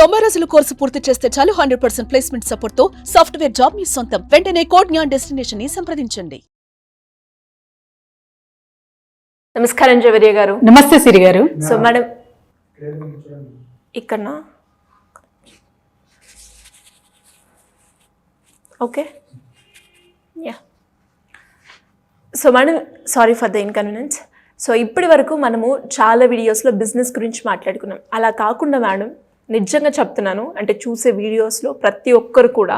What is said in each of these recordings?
90 రోజుల కోర్సు పూర్తి చేస్తే చాలు 100% ప్లేస్మెంట్ సపోర్ట్ తో సాఫ్ట్వేర్ జాబ్ మీ సొంతం. వెంటనే కోడ్ జ్ఞాన్ డెస్టినేషన్ ని సంప్రదించండి. నమస్కారం జవరియా గారు. నమస్తే సిరి గారు. సో మేడం ఇక్కడ okay yeah. So madam sorry for the inconvenience. So ఇప్పటి వరకు మనము చాలా వీడియోస్లో బిజినెస్ గురించి మాట్లాడుకున్నాం. అలా కాకుండా మేడం నిజంగా చెప్తున్నాను, అంటే చూసే వీడియోస్లో ప్రతి ఒక్కరు కూడా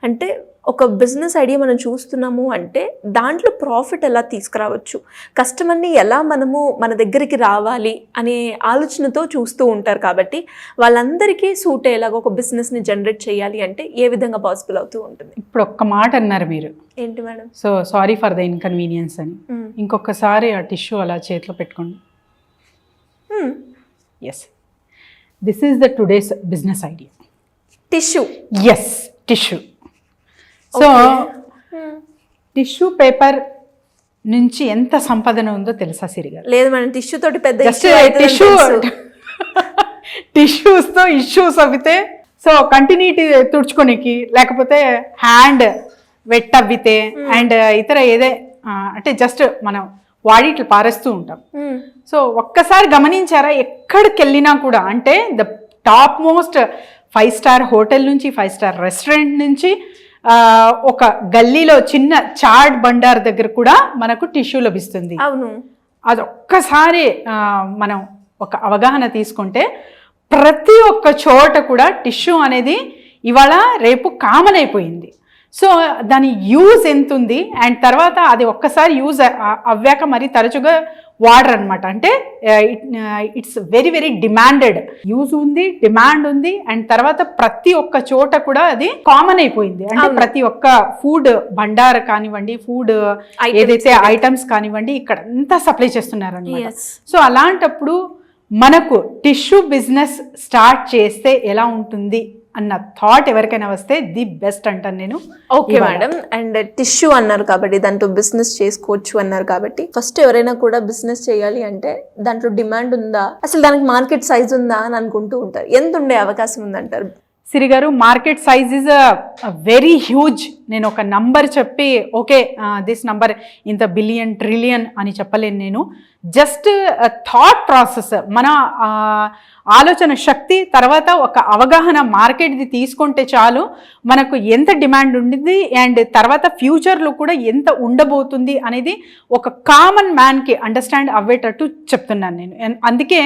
అంటే ఒక బిజినెస్ ఐడియా మనం చూస్తున్నాము అంటే దాంట్లో ప్రాఫిట్ ఎలా తీసుకురావచ్చు, కస్టమర్ని ఎలా మనము మన దగ్గరికి రావాలి అనే ఆలోచనతో చూస్తూ ఉంటారు. కాబట్టి వాళ్ళందరికీ సూట్ అయ్యేలాగా ఒక బిజినెస్ని జనరేట్ చేయాలి అంటే ఏ విధంగా పాసిబుల్ అవుతూ ఉంటుంది? ఇప్పుడు ఒక్క మాట అన్నారు మీరు, ఏంటి madam? So sorry for the inconvenience అని. ఇంకొకసారి ఆ టిష్యూ అలా చేతిలో పెట్టుకోండి. Yes, this is the today's business idea. Tissue. Yes, tissue. So tissue paper నుంచి ఎంత సంపదన ఉందో తెలుసా సిరిగారు? లేదు మేడం, టిష్యూ తోటి పెద్ద టిష్యూస్తో ఇష్యూస్ అవితే, సో కంటిన్యూటీ తుడుచుకోనికి, లేకపోతే హ్యాండ్ వెట్ అవ్వితే అండ్ ఇతర ఏదే అంటే జస్ట్ మనం వాడి ఇట్లా పారేస్తూ ఉంటాం. సో ఒక్కసారి గమనించారా, ఎక్కడికి వెళ్ళినా కూడా అంటే the top most 5 star hotel నుంచి 5 స్టార్ రెస్టారెంట్ నుంచి ఒక గల్లీలో చిన్న చాట్ బండార్ దగ్గర కూడా మనకు టిష్యూ లభిస్తుంది. అవును, అది ఒక్కసారి మనం ఒక అవగాహన తీసుకుంటే ప్రతి ఒక్క చోట కూడా టిష్యూ అనేది ఇవాళ రేపు కామన్ అయిపోయింది. సో దాని యూజ్ ఎంత ఉంది అండ్ తర్వాత అది ఒక్కసారి యూజ్ అవ్వాక మరి తరచుగా వాడరు అనమాట. అంటే it's very very demanded. Use ఉంది, డిమాండ్ ఉంది అండ్ తర్వాత ప్రతి ఒక్క చోట కూడా అది కామన్ అయిపోయింది. అంటే ప్రతి ఒక్క ఫుడ్ బండార్ కానివ్వండి, ఫుడ్ ఏదైతే ఐటమ్స్ కానివ్వండి, ఇక్కడ అంతా సప్లై చేస్తున్నారు అనమాట. సో అలాంటప్పుడు మనకు టిష్యూ బిజినెస్ స్టార్ట్ చేస్తే ఎలా ఉంటుంది అన్న థాట్ ఎవరికైనా వస్తే ది బెస్ట్ అంటాను నేను. ఓకే మేడం, అండ్ టిష్యూ అన్నారు కాబట్టి దాంట్లో బిజినెస్ చేసుకోవచ్చు అన్నారు కాబట్టి ఫస్ట్ ఎవరైనా కూడా బిజినెస్ చేయాలి అంటే దాంట్లో డిమాండ్ ఉందా, అసలు దానికి మార్కెట్ సైజ్ ఉందా అని అనుకుంటూ ఉంటారు. ఎంత ఉండే అవకాశం ఉందంటారు? సిరి గారు, market size is very huge. నేను ఒక నంబర్ చెప్పి ఓకే దిస్ నంబర్ ఇంత బిలియన్ ట్రిలియన్ అని చెప్పలేను నేను. జస్ట్ థాట్ ప్రాసెస్, మన ఆలోచన శక్తి, తర్వాత ఒక అవగాహన మార్కెట్ది తీసుకుంటే చాలు మనకు ఎంత డిమాండ్ ఉండింది అండ్ తర్వాత ఫ్యూచర్లో కూడా ఎంత ఉండబోతుంది అనేది ఒక కామన్ మ్యాన్కి అండర్స్టాండ్ అవ్వేటట్టు చెప్తున్నాను నేను. అందుకే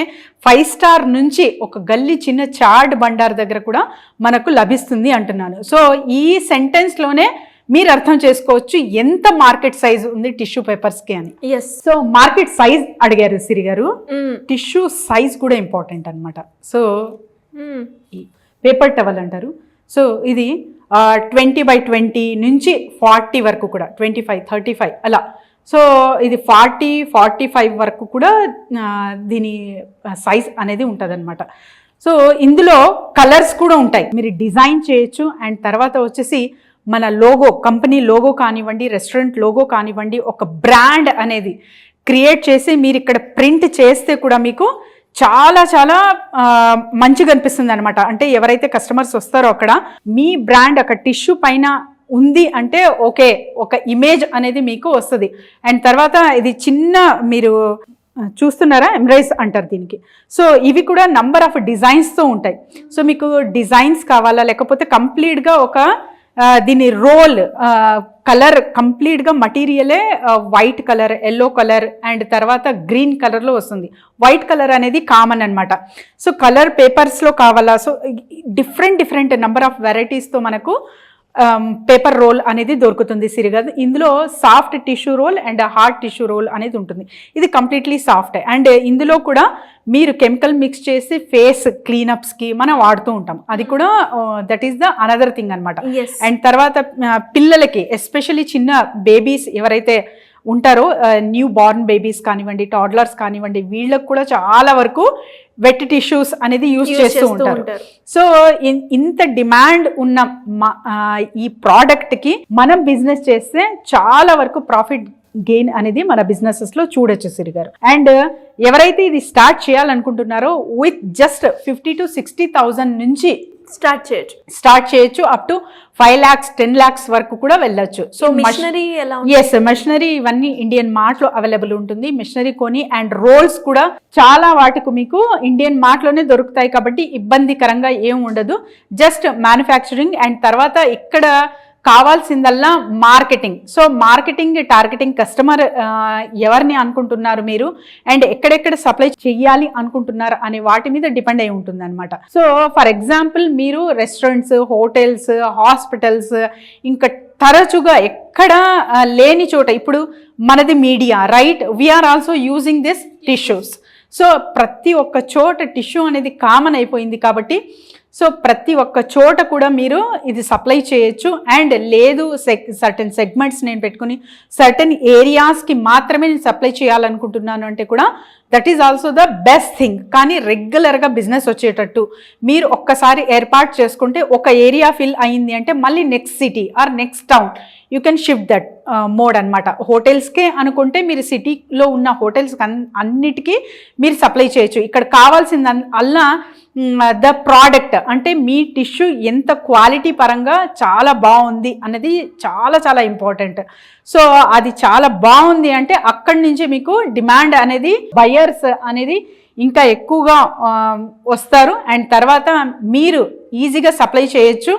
5 స్టార్ నుంచి ఒక గల్లీ చిన్న చాట్ బండార్ దగ్గర కూడా మనకు లభిస్తుంది అంటున్నాను. సో ఈ సెంటెన్స్లోనే మీరు అర్థం చేసుకోవచ్చు ఎంత మార్కెట్ సైజ్ ఉంది టిష్యూ పేపర్స్కి అని. సో మార్కెట్ సైజ్ అడిగారు సిరి గారు, టిష్యూ సైజ్ కూడా ఇంపార్టెంట్ అనమాట. సో పేపర్ టవల్ అంటారు. సో ఇది 20x20 నుంచి 40 వరకు కూడా, 25, 35 అలా. సో ఇది 40, 45 వరకు కూడా దీని సైజ్ అనేది ఉంటుంది అనమాట. సో ఇందులో కలర్స్ కూడా ఉంటాయి, మీరు డిజైన్ చేయొచ్చు అండ్ తర్వాత వచ్చేసి మన లోగో, కంపెనీ లోగో కానివ్వండి, రెస్టారెంట్ లోగో కానివ్వండి, ఒక బ్రాండ్ అనేది క్రియేట్ చేసి మీరు ఇక్కడ ప్రింట్ చేస్తే కూడా మీకు చాలా చాలా మంచిగా అనిపిస్తుంది అనమాట. అంటే ఎవరైతే కస్టమర్స్ వస్తారో అక్కడ మీ బ్రాండ్ ఒక టిష్యూ పైన ఉంది అంటే ఓకే, ఒక ఇమేజ్ అనేది మీకు వస్తుంది. అండ్ తర్వాత ఇది చిన్న మీరు చూస్తున్నారా, ఎంబ్రైస్ అంటారు దీనికి. సో ఇవి కూడా నంబర్ ఆఫ్ డిజైన్స్తో ఉంటాయి. సో మీకు డిజైన్స్ కావాలా, లేకపోతే కంప్లీట్గా ఒక దీని రోల్ కలర్ కంప్లీట్గా మటీరియలే white colour, yellow colour and తర్వాత గ్రీన్ కలర్లో వస్తుంది. వైట్ కలర్ అనేది కామన్ అనమాట. సో కలర్ పేపర్స్లో కావాలా, సో డిఫరెంట్ నెంబర్ ఆఫ్ వెరైటీస్తో మనకు పేపర్ రోల్ అనేది దొరుకుతుంది సిరిగా. ఇందులో soft tissue roll and hard tissue roll అనేది ఉంటుంది. ఇది కంప్లీట్లీ సాఫ్ట్ అండ్ ఇందులో కూడా మీరు కెమికల్ మిక్స్ చేసి ఫేస్ క్లీనప్స్కి మనం వాడుతూ ఉంటాం. అది కూడా that is the another thing అనమాట. అండ్ తర్వాత పిల్లలకి ఎస్పెషల్లీ చిన్న బేబీస్ ఎవరైతే ఉంటారో, న్యూ బార్న్ బేబీస్ కానివ్వండి, టాడ్లర్స్ కానివ్వండి, వీళ్ళకు కూడా చాలా వరకు వెట్ టిష్యూస్ అనేది యూజ్ చేస్తూ ఉంటారు. సో ఇంత డిమాండ్ ఉన్న ఈ ప్రోడక్ట్కి మనం బిజినెస్ చేస్తే చాలా వరకు ప్రాఫిట్ గెయిన్ అనేది మన బిజినెసెస్లో చూడొచ్చు సిరి గారు. అండ్ ఎవరైతే ఇది స్టార్ట్ చేయాలనుకుంటున్నారో విత్ జస్ట్ 50,000 to 60,000 నుంచి స్టార్ట్ చేయొచ్చు అప్ టు 5 lakhs 10 lakhs వరకు కూడా వెళ్ళొచ్చు. సో మిషనరీ ఎలా ఎస్ మిషనరీ ఇవన్నీ ఇండియన్ మార్ట్ లో అవైలబుల్ ఉంటుంది. మిషనరీ కొని అండ్ రోల్స్ కూడా చాలా వాటికి మీకు ఇండియన్ మార్ట్ లోనే దొరుకుతాయి కాబట్టి ఇబ్బందికరంగా ఏం ఉండదు. జస్ట్ మ్యానుఫ్యాక్చరింగ్ అండ్ తర్వాత ఇక్కడ కావాల్సిందల్లా marketing. So marketing targeting customer ఎవరిని అనుకుంటున్నారు మీరు అండ్ ఎక్కడెక్కడ సప్లై చెయ్యాలి అనుకుంటున్నారు అనే వాటి మీద డిపెండ్ అయి ఉంటుంది అనమాట. సో ఫర్ ఎగ్జాంపుల్ మీరు రెస్టారెంట్స్, హోటల్స్, హాస్పిటల్స్, ఇంకా తరచుగా ఎక్కడ లేని చోట ఇప్పుడు మనది media right, we are also using this tissues. So ప్రతి ఒక్క చోట టిష్యూ అనేది కామన్ అయిపోయింది కాబట్టి సో ప్రతి ఒక్క చోట కూడా మీరు ఇది సప్లై చేయొచ్చు. అండ్ లేదు సర్టెన్ సెగ్మెంట్స్ నేను పెట్టుకుని సర్టెన్ ఏరియాస్కి మాత్రమే నేను సప్లై చేయాలనుకుంటున్నాను అంటే కూడా that is also the best thing. కానీ రెగ్యులర్గా బిజినెస్ వచ్చేటట్టు మీరు ఒక్కసారి ఏర్పాటు చేసుకుంటే ఒక ఏరియా ఫిల్ అయింది అంటే మళ్ళీ next city or next town you can shift that mode అనమాట. హోటల్స్కే అనుకుంటే మీరు సిటీలో ఉన్న హోటల్స్ అన్నిటికీ మీరు సప్లై చేయొచ్చు. ఇక్కడ కావాల్సింది అల్లా ద ప్రోడక్ట్ అంటే మీ టిష్యూ ఎంత క్వాలిటీ పరంగా చాలా బాగుంది అన్నది చాలా చాలా ఇంపార్టెంట్. సో అది చాలా బాగుంది అంటే అక్కడి నుంచి మీకు డిమాండ్ అనేది బయర్స్ అనేది ఇంకా ఎక్కువగా వస్తారు అండ్ తర్వాత మీరు ఈజీగా సప్లై చేయొచ్చు.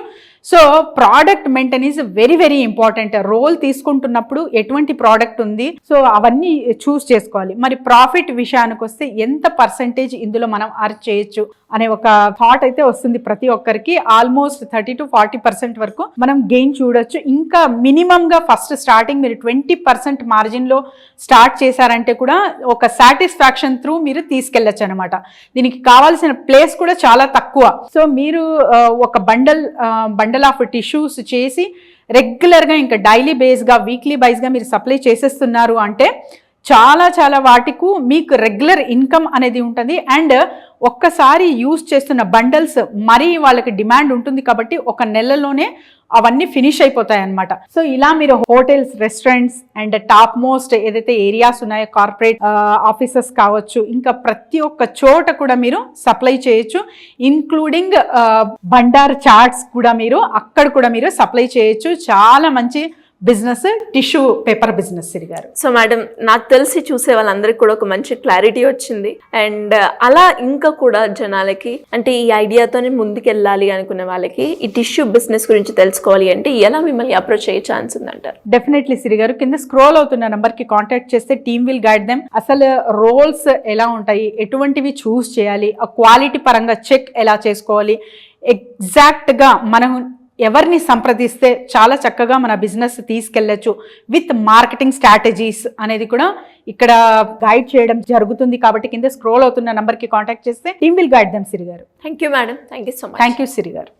So product maintain is very very important. Role తీసుకుంటున్నప్పుడు ఎటువంటి ప్రోడక్ట్ ఉంది సో అవన్నీ చూస్ చేసుకోవాలి. మరి ప్రాఫిట్ విషయానికి వస్తే ఎంత పర్సెంటేజ్ ఇందులో మనం అర్న్ చేయొచ్చు అనే ఒక థాట్ అయితే వస్తుంది ప్రతి ఒక్కరికి. ఆల్మోస్ట్ 30 to 40% వరకు మనం గెయిన్ చూడొచ్చు. ఇంకా మినిమంగా ఫస్ట్ స్టార్టింగ్ మీరు 20% మార్జిన్లో స్టార్ట్ చేశారంటే కూడా ఒక సాటిస్ఫాక్షన్ త్రూ మీరు తీసుకెళ్ళచ్చు అనమాట. దీనికి కావాల్సిన ప్లేస్ కూడా చాలా తక్కువ. సో మీరు ఒక బండల్ ఆఫ్ టిష్యూస్ చేసి రెగ్యులర్గా ఇంకా డైలీ బేస్గా వీక్లీ బేస్గా మీరు సప్లై చేసేస్తున్నారు అంటే చాలా చాలా వాటికు మీకు రెగ్యులర్ ఇన్కమ్ అనేది ఉంటుంది. అండ్ ఒక్కసారి యూజ్ చేస్తున్న బండల్స్ మరీ వాళ్ళకి డిమాండ్ ఉంటుంది కాబట్టి ఒక నెలలోనే అవన్నీ ఫినిష్ అయిపోతాయి అన్నమాట. సో ఇలా మీరు hotels, restaurants and top most ఏదైతే ఏరియాస్ ఉన్నాయో కార్పొరేట్ ఆఫీసెస్ కావచ్చు ఇంకా ప్రతి ఒక్క చోట కూడా మీరు సప్లై చేయొచ్చు. ఇన్క్లూడింగ్ బండార్ చాట్స్ కూడా మీరు అక్కడ కూడా మీరు సప్లై చేయొచ్చు. చాలా మంచి బిజినెస్ టిష్యూ పేపర్ బిజినెస్ సిరి గారు. సో మేడం నాకు తెలిసి చూసే వాళ్ళందరికీ కూడా ఒక మంచి క్లారిటీ వచ్చింది. అండ్ అలా ఇంకా కూడా జనాలకి అంటే ఈ ఐడియాతోనే ముందుకెళ్ళాలి అనుకునే వాళ్ళకి ఈ టిష్యూ బిజినెస్ గురించి తెలుసుకోవాలి అంటే ఎలా మిమ్మల్ని అప్రోచ్ అయ్యే ఛాన్స్ ఉందంటారు? డెఫినెట్లీ సిరి గారు, కింద స్క్రోల్ అవుతున్న నెంబర్ కి కాంటాక్ట్ చేస్తే టీమ్ విల్ గైడ్ దెమ్. అసలు రోల్స్ ఎలా ఉంటాయి, ఎటువంటివి చూస్ చేయాలి, ఆ క్వాలిటీ పరంగా చెక్ ఎలా చేసుకోవాలి, ఎగ్జాక్ట్ గా మనం ఎవరిని సంప్రదిస్తే చాలా చక్కగా మన బిజినెస్ తీసుకెళ్లొచ్చు విత్ మార్కెటింగ్ స్ట్రాటజీస్ అనేది కూడా ఇక్కడ గైడ్ చేయడం జరుగుతుంది. కాబట్టి కింద స్క్రోల్ అవుతున్న నంబర్కి కాంటాక్ట్ చేస్తే team will guide them Siri గారు. Thank you madam. Thank you so much. Thank you Siri గారు.